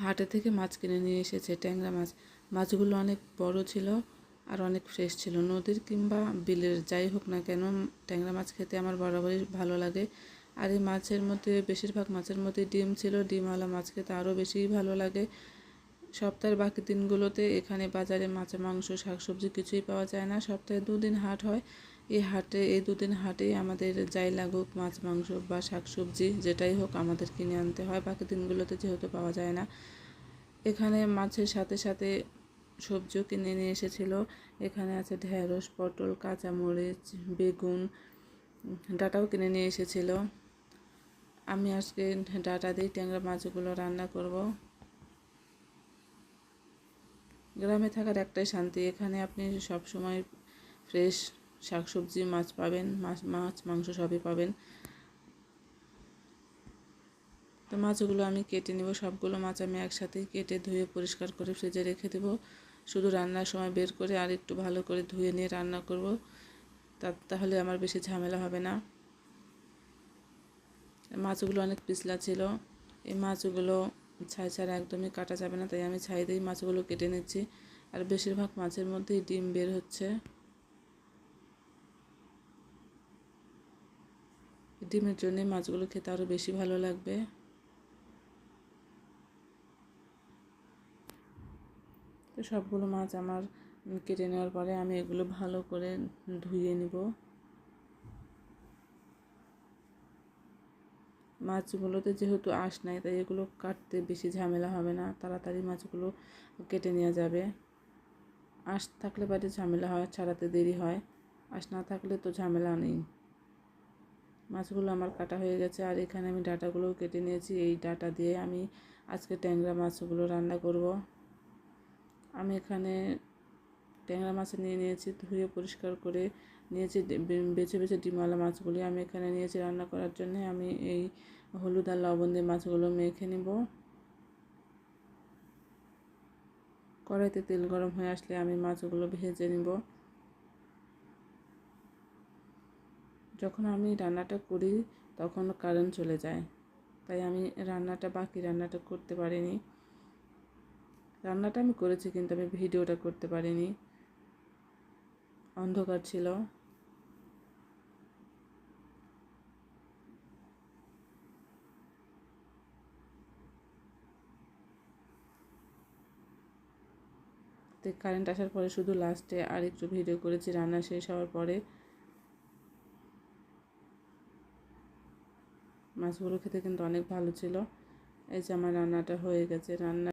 হাটে থেকে মাছ কিনে নিয়ে এসেছে, ট্যাংরা মাছ। মাছগুলো অনেক বড় ছিল আর অনেক ফ্রেশ ছিল। নদীর কিংবা বিলের যাই হোক না কেন, ট্যাংরা মাছ খেতে আমার বরাবরই ভালো লাগে। আর এই মাছের মধ্যে বেশিরভাগ মাছের মধ্যে ডিম ছিল। ডিমওয়ালা মাছ খেতে আরও বেশিই ভালো লাগে। সপ্তাহের বাকি দিনগুলোতে এখানে বাজারে মাছ, মাংস, শাকসবজি কিছুই পাওয়া যায় না। সপ্তাহে 2 দিন হাট হয়। এই 2 দিন হাটেই আমাদের যাই লাগুক, মাছ, মাংস বা শাকসবজি যেটাই হোক আমাদের কিনে আনতে হয়। বাকি দিনগুলোতে যেহেতু পাওয়া যায় না। এখানে মাছের সাথে সাথে সবজিও কিনে নিয়ে এসেছিল। এখানে আছে ঢেঁড়স, পটল, কাঁচামরিচ, বেগুন, ডাঁটাও কিনে নিয়ে এসেছিল। আমি আজকে ডাঁটা দিয়ে ট্যাংরা মাছগুলো রান্না করব। গ্রামে থাকার একটাই শান্তি, এখানে আপনি সব সময় ফ্রেশ শাকসবজি, মাছ পাবেন, মাছ মাংস সবই পাবেন। তো মাছগুলো আমি কেটে নেব। সবগুলো মাছ আমি একসাথেই কেটে ধুয়ে পরিষ্কার করে ফ্রিজে রেখে দেব। শুধু রান্নার সময় বের করে আর একটু ভালো করে ধুয়ে নিয়ে রান্না করব। তাহলে আমার বেশি ঝামেলা হবে না। মাছগুলো অনেক পিছলা ছিল। এই মাছগুলো ছাই ছাড়া একদমই কাটা যাবে না, তাই আমি ছাই দিয়েই মাছগুলো কেটে নিচ্ছি। আর বেশিরভাগ মাছের মধ্যেই ডিম বের হচ্ছে। ডিমের জন্যই মাছগুলো খেতে আরও বেশি ভালো লাগবে। তো সবগুলো মাছ আমার কেটে নেওয়ার পরে আমি এগুলো ভালো করে ধুয়ে নিব। মাছগুলোতে যেহেতু আঁশ নাই, তাই এগুলো কাটতে বেশি ঝামেলা হবে না, তাড়াতাড়ি মাছগুলো কেটে নেওয়া যাবে। আঁশ থাকলে বাড়ি ঝামেলা হয়, ছাড়াতে দেরি হয়। আঁশ না থাকলে তো ঝামেলা নেই। মাছগুলো আমার কাটা হয়ে গেছে। আর এখানে আমি ডাঁটাগুলোও কেটে নিয়েছি। এই ডাঁটা দিয়ে আমি আজকে ট্যাংরা মাছগুলো রান্না করব। আমি এখানে ট্যাংরা মাছ নিয়ে নিয়েছি, ধুয়ে পরিষ্কার করে নিয়েছি। বেছে বেছে ডিমওয়ালা মাছগুলি আমি এখানে নিয়েছি রান্না করার জন্য। আমি এই হলুদ আর লবণ দিয়ে মাছগুলো মেখে নিব। কড়াইতে তেল গরম হয়ে আসলে আমি মাছগুলো ভেজে নিব। যখন আমি রান্নাটা করি তখন কারেন্ট চলে যায়, তাই আমি বাকি রান্নাটা করতে পারিনি। রান্নাটা আমি করেছি কিন্তু আমি ভিডিওটা করতে পারিনি, অন্ধকার ছিল। তো কারেন্ট আসার পরে শুধু লাস্টে আর একটু ভিডিও করেছি রান্না শেষ হওয়ার পরে। মাছগুলো খেতে কিন্তু অনেক ভালো ছিল। এই যে আমার রান্নাটা হয়ে গেছে। রান্না